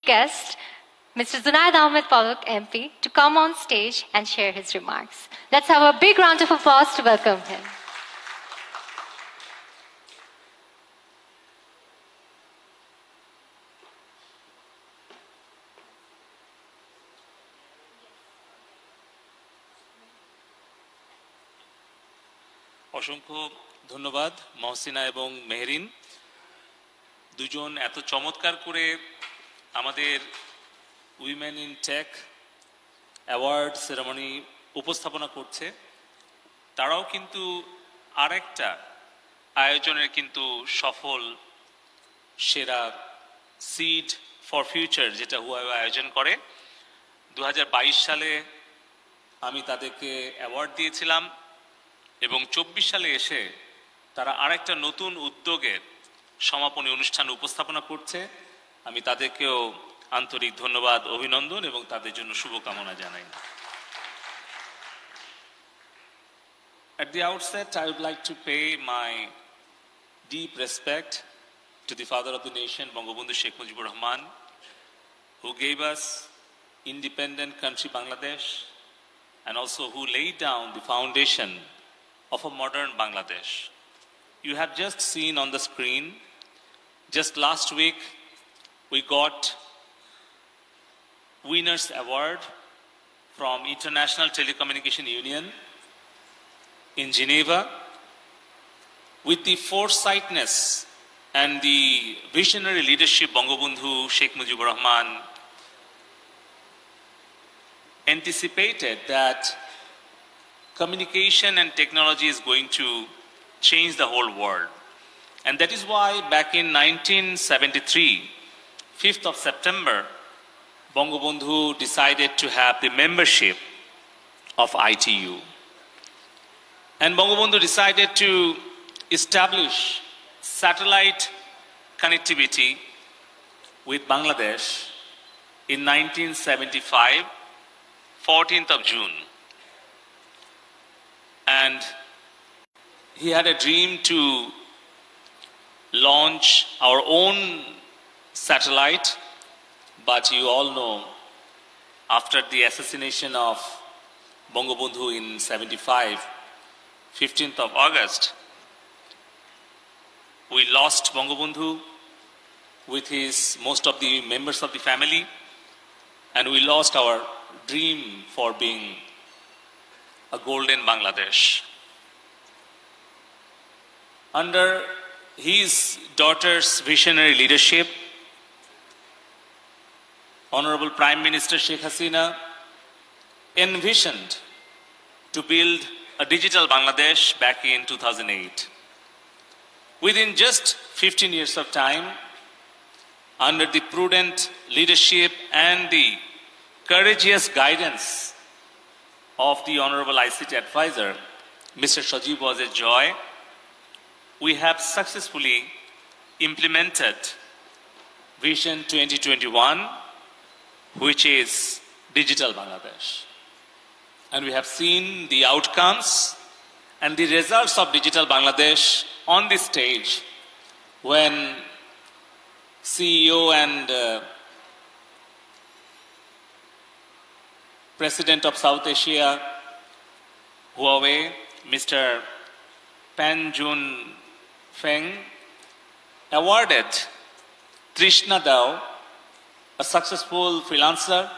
guest, Mr. Zunaid Ahmed Palak MP, to come on stage and share his remarks. Let's have a big round of applause to welcome him. অসংখ্য ধন্যবাদ মহসিনা এবং মেহরিন দুজন এত চমৎকার করে আমাদের women in tech award ceremony উপস্থাপনা করছে। তারাও কিন্তু আরেকটা আয়োজনের কিন্তু সফল সেরা সিড ফর ফিউচার যেটা হুয়াওয়ে আয়োজন করে। 2022 সালে আমি তাদেরকে অ্যাওয়ার্ড দিয়েছিলাম এবং 24 সালে এসে তারা আরেকটা নতুন উদ্যোগের সমাপনী অনুষ্ঠান উপস্থাপনা করছে। আমি তাদেরকেও আন্তরিক ধন্যবাদ, অভিনন্দন এবং তাদের জন্য শুভকামনা জানাই। At the outset, I would like to pay my deep respect to the father of the nation, Bangabandhu Sheikh Mujibur Rahman, who gave us independent country Bangladesh and also who laid down the foundation of a modern Bangladesh. You have just seen on the screen, just last week we got Winners Award from International Telecommunication Union in Geneva with the foresightness and the visionary leadership Bangabandhu Sheikh Mujibur Rahman anticipated that communication and technology is going to change the whole world. And that is why back in 1973, 5th of September, Bangabandhu decided to have the membership of ITU. And Bangabandhu decided to establish satellite connectivity with Bangladesh in 1975, 14th of June. And he had a dream to launch our own satellite, but you all know, after the assassination of Bangabandhu in 75, 15th of August, we lost Bangabandhu with most of the members of the family, and we lost our dream for being a golden Bangladesh. Under his daughter's visionary leadership, Honorable Prime Minister Sheikh Hasina envisioned to build a digital Bangladesh back in 2008. Within just 15 years of time, under the prudent leadership and the courageous guidance of the Honorable ICT Advisor, Mr. Sajib Wazir Joy, we have successfully implemented Vision 2021, which is Digital Bangladesh. And we have seen the outcomes and the results of Digital Bangladesh on this stage when CEO and President of South Asia, Huawei, Mr. Pan Jun Feng, awarded Trishna Dao, a successful freelancer,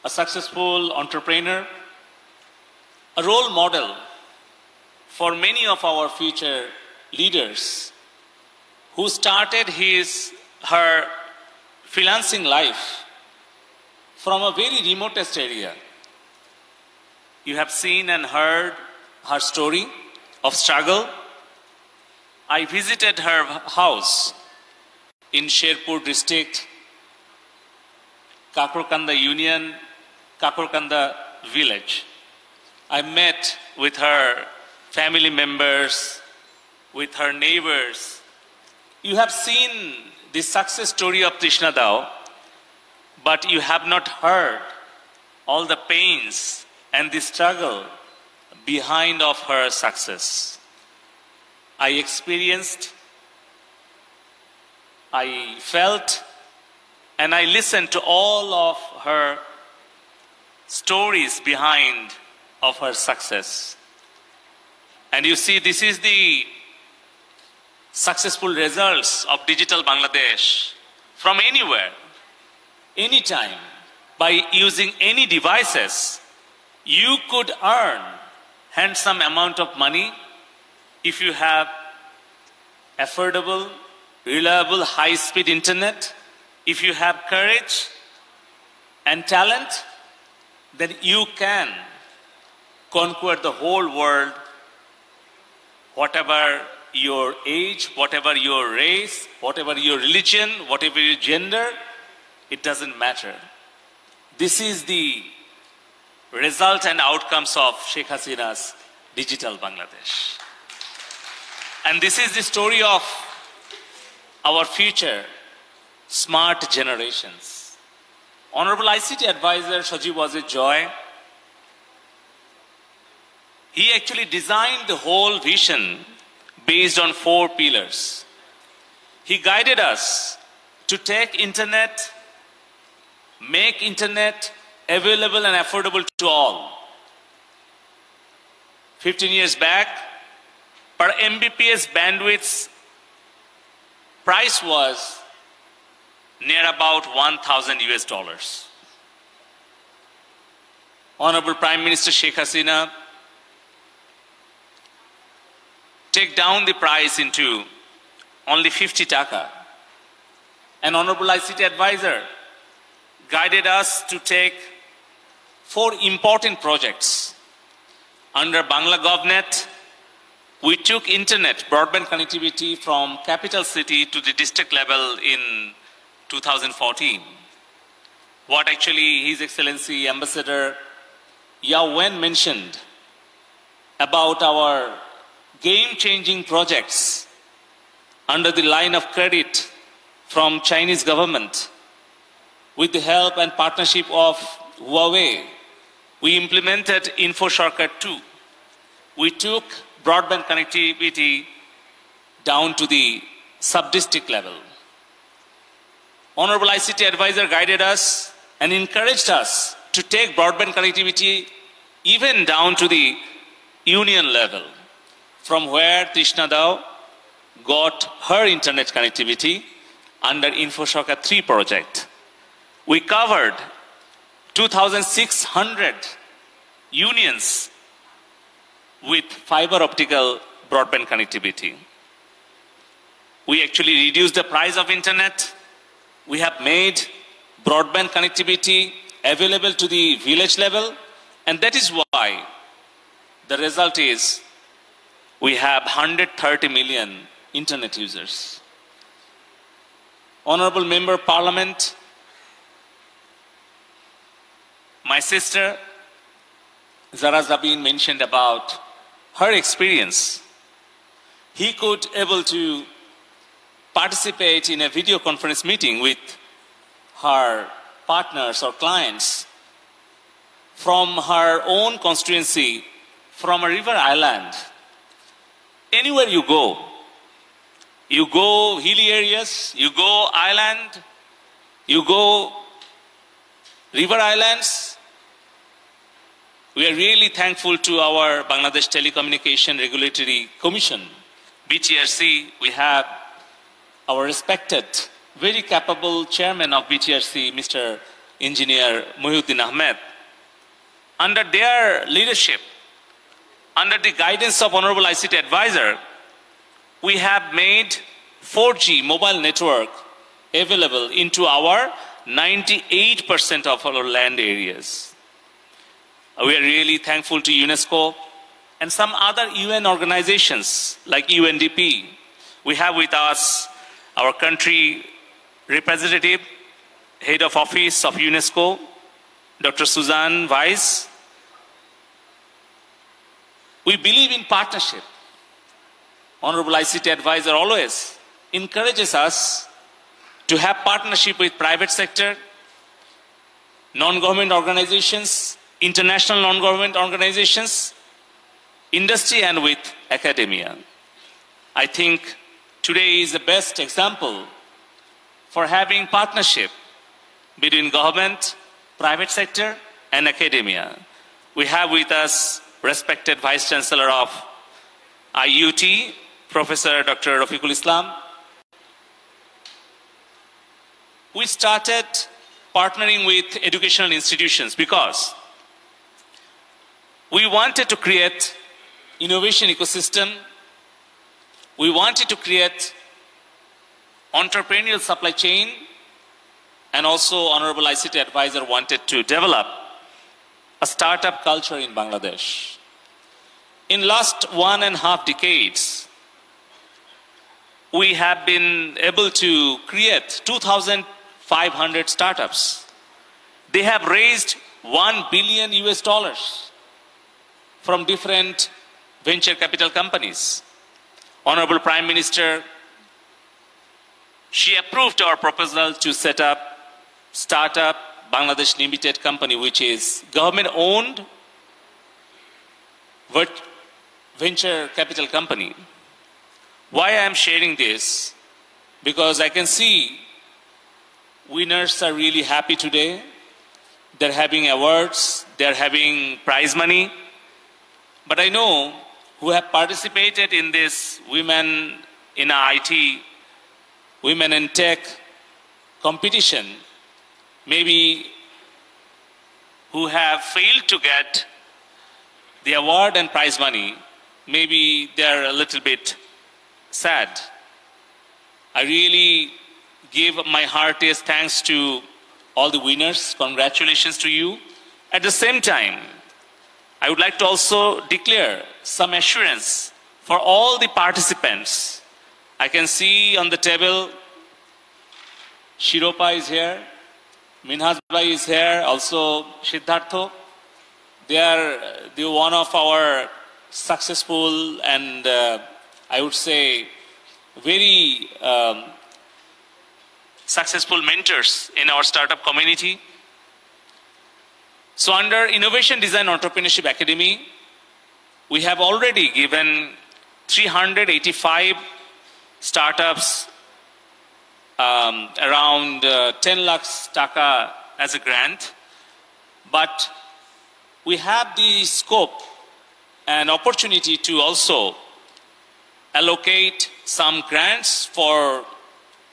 a successful entrepreneur, a role model for many of our future leaders who started her freelancing life from a very remotest area. You have seen and heard her story of struggle. I visited her house in Sherpur district, Kakurkanda Union, Kakurkanda village. I met with her family members, with her neighbors. You have seen the success story of Trishna Dao, but you have not heard all the pains and the struggle behind of her success. I experienced, I felt, and I listened to all of her stories behind of her success. And you see, this is the successful results of Digital Bangladesh from anywhere, anytime, by using any devices. You could earn handsome amount of money if you have affordable, reliable, high-speed internet. If you have courage and talent, then you can conquer the whole world, whatever your age, whatever your race, whatever your religion, whatever your gender, it doesn't matter. This is the result and outcomes of Sheikh Hasina's Digital Bangladesh. And this is the story of our future smart generations. Honorable ICT Advisor Sajib Wazir Joy, he actually designed the whole vision based on 4 pillars. He guided us to take internet, make internet available and affordable to all. 15 years back, per Mbps bandwidth price was near about $1,000 US. Honorable Prime Minister Sheikh Hasina take down the price into only 50 taka. An Honorable ICT Advisor guided us to take 4 important projects. Under Bangla GovNet, we took internet, broadband connectivity from capital city to the district level in 2014. What actually His Excellency Ambassador Yao Wen mentioned about our game-changing projects under the line of credit from Chinese government with the help and partnership of Huawei, we implemented Info Shortcut 2. We took broadband connectivity down to the sub-district level. Honorable ICT Advisor guided us and encouraged us to take broadband connectivity even down to the union level, from where Trishna Dao got her internet connectivity under InfoShortcut 3 project. We covered 2,600 unions with fiber optical broadband connectivity. We actually reduced the price of internet. We have made broadband connectivity available to the village level, and that is why the result is we have 130 million internet users. Honorable Member of Parliament, my sister Zara Zabin mentioned about her experience. He could able to participate in a video conference meeting with her partners or clients from her own constituency, from a river island. Anywhere you go hilly areas, you go island, you go river islands. We are really thankful to our Bangladesh Telecommunication Regulatory Commission, BTRC. We have our respected, very capable chairman of BTRC, Mr. Engineer Muhyiddin Ahmed. Under their leadership, under the guidance of Honorable ICT Advisor, we have made 4G mobile network available into our 98% of our land areas. We are really thankful to UNESCO and some other UN organizations like UNDP. We have with us our country representative, head of office of UNESCO, Dr. Suzanne Weiss. We believe in partnership. Honorable ICT Advisor always encourages us to have partnership with private sector, non-government organizations, international non-government organizations, industry, and with academia. I think today is the best example for having partnership between government, private sector, and academia. We have with us respected Vice Chancellor of IUT, Professor Dr. Rafiqul Islam. We started partnering with educational institutions because we wanted to create innovation ecosystem. We wanted to create entrepreneurial supply chain, and also Honorable ICT Advisor wanted to develop a startup culture in Bangladesh. In last 1.5 decades, we have been able to create 2,500 startups. They have raised $1 billion from different venture capital companies. Honorable Prime Minister, she approved our proposal to set up Startup Bangladesh Limited Company, which is government-owned venture capital company. Why I am sharing this? Because I can see winners are really happy today. They're having awards, they're having prize money. But I know who have participated in this Women in IT, Women in Tech competition, maybe who have failed to get the award and prize money, maybe they're a little bit sad. I really give my heartiest thanks to all the winners. Congratulations to you. At the same time, I would like to also declare some assurance for all the participants. I can see on the table, Shiropa is here, Minhaj Bhai is here, also Siddhartho. They are one of our successful and I would say very successful mentors in our startup community. So under Innovation Design Entrepreneurship Academy, we have already given 385 startups around 10 lakhs taka as a grant. But we have the scope and opportunity to also allocate some grants for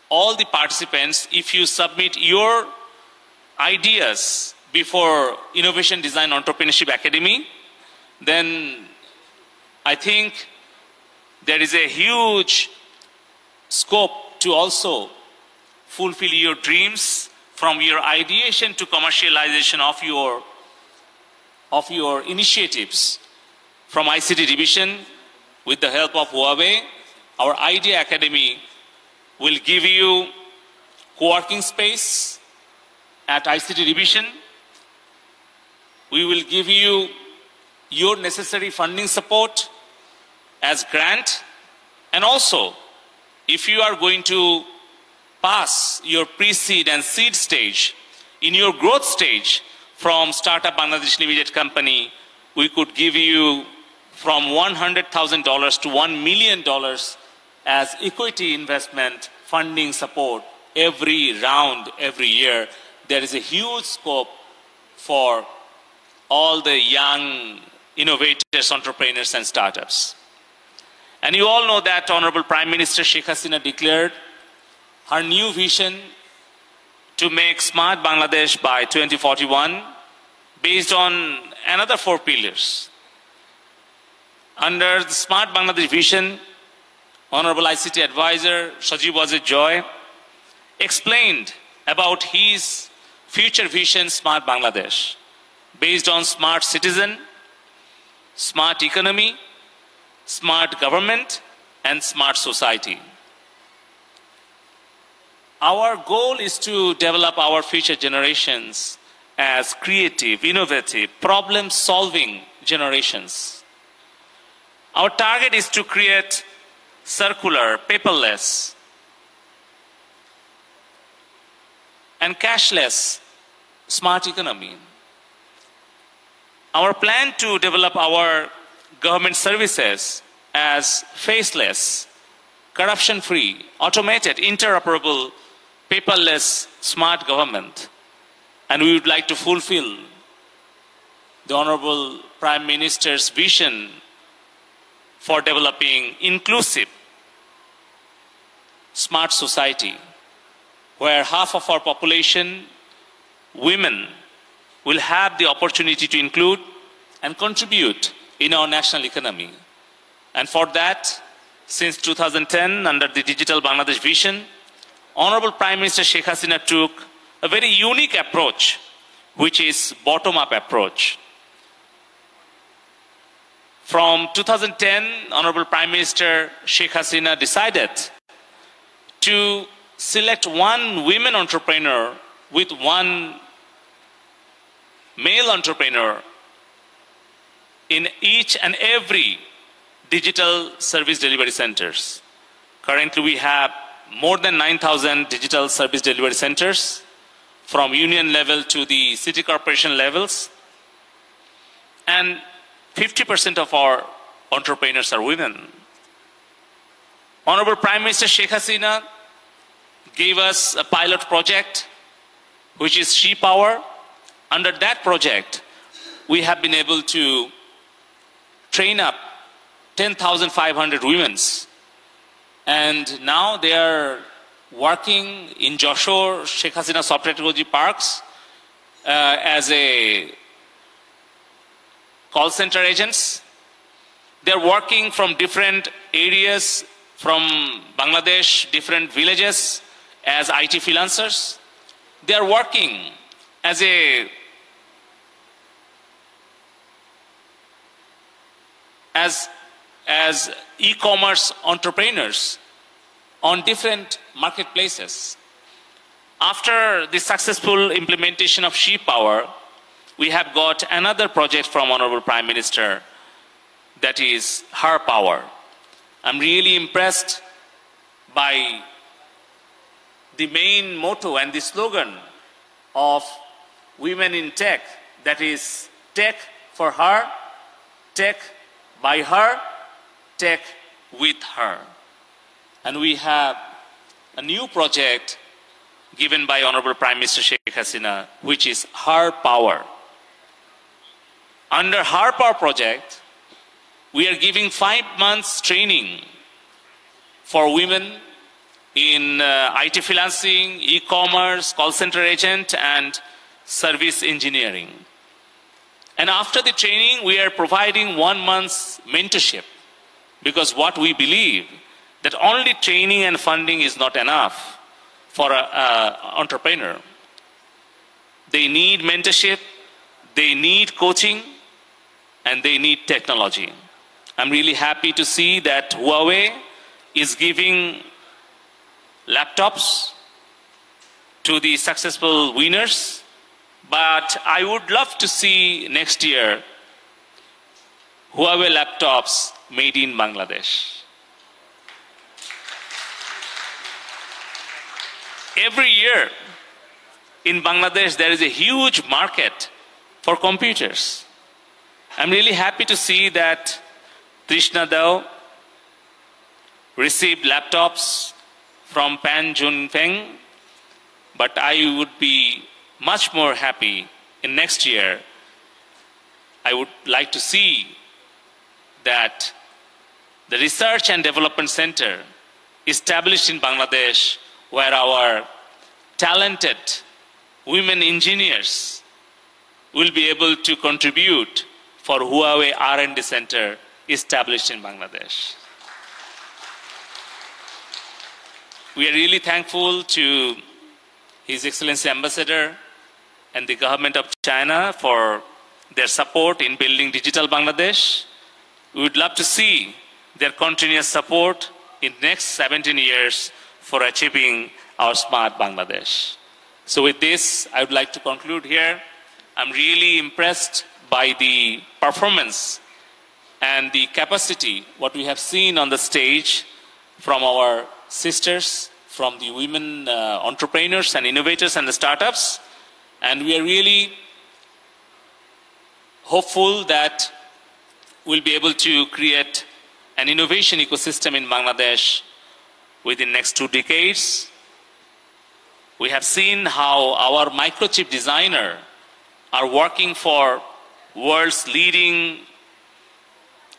all the participants if you submit your ideas before Innovation Design Entrepreneurship Academy. Then I think there is a huge scope to also fulfill your dreams from your ideation to commercialization of your initiatives. From ICT Division, with the help of Huawei, our Idea Academy will give you co-working space at ICT Division. We will give you your necessary funding support as grant. And also, if you are going to pass your pre-seed and seed stage, in your growth stage from Startup Bangladesh Limited Company, we could give you from $100,000 to $1 million as equity investment funding support every round, every year. There is a huge scope for all the young innovators, entrepreneurs, and startups. And you all know that Honorable Prime Minister Sheikh Hasina declared her new vision to make Smart Bangladesh by 2041 based on another 4 pillars. Under the Smart Bangladesh vision, Honorable ICT Advisor Sajib Wazir Joy explained about his future vision, Smart Bangladesh, based on smart citizen, smart economy, smart government, and smart society. Our goal is to develop our future generations as creative, innovative, problem-solving generations. Our target is to create circular, paperless, and cashless smart economy. Our plan to develop our government services as faceless, corruption-free, automated, interoperable, paperless, smart government And we would like to fulfill the Honorable Prime Minister's vision for developing inclusive, smart society, where half of our population, women, will have the opportunity to include and contribute in our national economy. And for that, since 2010, under the Digital Bangladesh Vision, Honorable Prime Minister Sheikh Hasina took a very unique approach, which is bottom-up approach. From 2010, Honorable Prime Minister Sheikh Hasina decided to select one women entrepreneur with one male entrepreneur in each and every digital service delivery centers. Currently, we have more than 9,000 digital service delivery centers from union level to the city corporation levels. And 50% of our entrepreneurs are women. Honorable Prime Minister Sheikh Hasina gave us a pilot project, which is She Power. Under that project, we have been able to train up 10,500 women. And now they are working in Joshore Sheikh Hasina Software Technology Parks as a call center agents. They're working from different areas from Bangladesh, different villages as IT freelancers. They're working as e-commerce entrepreneurs on different marketplaces. After the successful implementation of She Power, we have got another project from Honorable Prime Minister, that is Her Power. I'm really impressed by the main motto and the slogan of Women in Tech, that is Tech for Her, Tech by Her, Tech with Her. And we have a new project given by Honorable Prime Minister Sheikh Hasina, which is Her Power. Under Her Power project, we are giving 5 months training for women in IT freelancing, e-commerce, call center agent, and service engineering. And after the training, we are providing 1 month's mentorship, because what we believe that only training and funding is not enough for an entrepreneur. They need mentorship, they need coaching, and they need technology. I'm really happy to see that Huawei is giving laptops to the successful winners, but I would love to see next year Huawei laptops made in Bangladesh. Every year in Bangladesh, there is a huge market for computers. I'm really happy to see that Trishna Dao received laptops from Pan Junfeng, but I would be much more happy in next year. I would like to see that the Research and Development Center established in Bangladesh, where our talented women engineers will be able to contribute for Huawei R&D Center established in Bangladesh. We are really thankful to His Excellency Ambassador and the government of China for their support in building digital Bangladesh. We would love to see their continuous support in the next 17 years for achieving our smart Bangladesh. So with this, I would like to conclude here. I'm really impressed by the performance and the capacity, what we have seen on the stage from our sisters, from the women entrepreneurs and innovators and the startups. And we are really hopeful that we'll be able to create an innovation ecosystem in Bangladesh within the next 2 decades. We have seen how our microchip designer are working for world's leading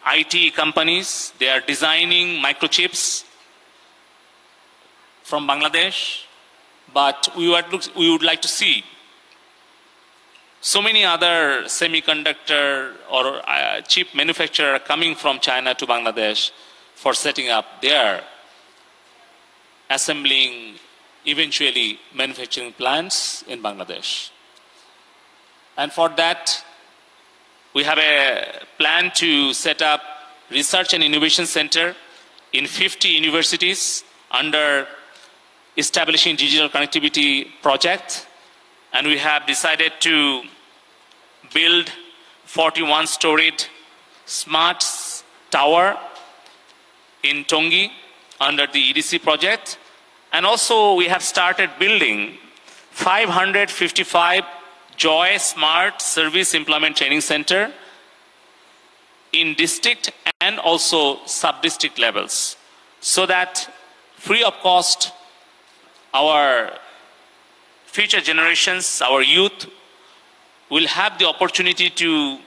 IT companies. They are designing microchips from Bangladesh, but we would like to see so many other semiconductor or chip manufacturers coming from China to Bangladesh for setting up their assembling, eventually manufacturing plants in Bangladesh. And for that, we have a plan to set up research and innovation center in 50 universities under establishing digital connectivity project. And we have decided to build 41-storied smart tower in Tongi under the EDC project. And also we have started building 555 Joy Smart Service Implement Training Center in district and also sub-district levels, so that free of cost our future generations, our youth, will have the opportunity to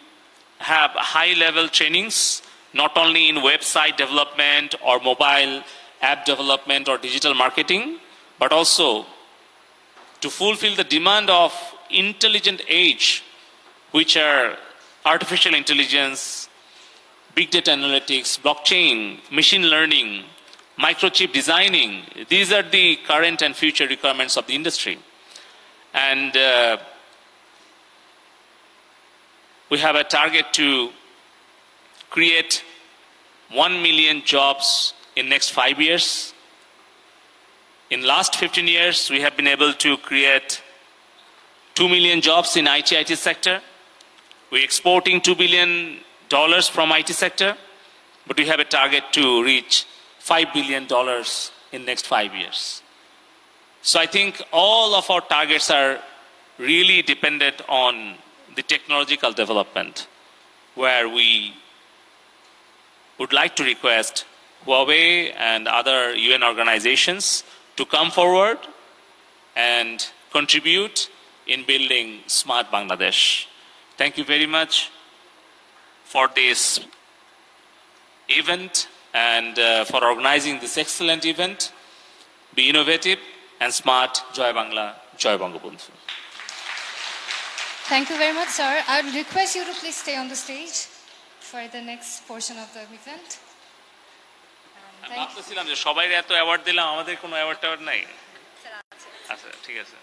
have high-level trainings, not only in website development or mobile app development or digital marketing, but also to fulfill the demand of intelligent age, which are artificial intelligence, big data analytics, blockchain, machine learning, microchip designing. These are the current and future requirements of the industry. And we have a target to create 1 million jobs in next 5 years. In last 15 years, we have been able to create 2 million jobs in IT sector. We're exporting $2 billion from IT sector, but we have a target to reach $5 billion in next 5 years. So I think all of our targets are really dependent on the technological development, where we would like to request Huawei and other UN organizations to come forward and contribute in building smart Bangladesh. Thank you very much for this event and for organizing this excellent event. Be innovative and smart. Joy Bangla, Joy Bangabandhu. Thank you very much, sir. I would request you to please stay on the stage for the next portion of the event. ভাবতেছিলাম যে সবাই এত award দিলাম, আমাদের কোনো award toward নাই। আচ্ছা ঠিক আছে।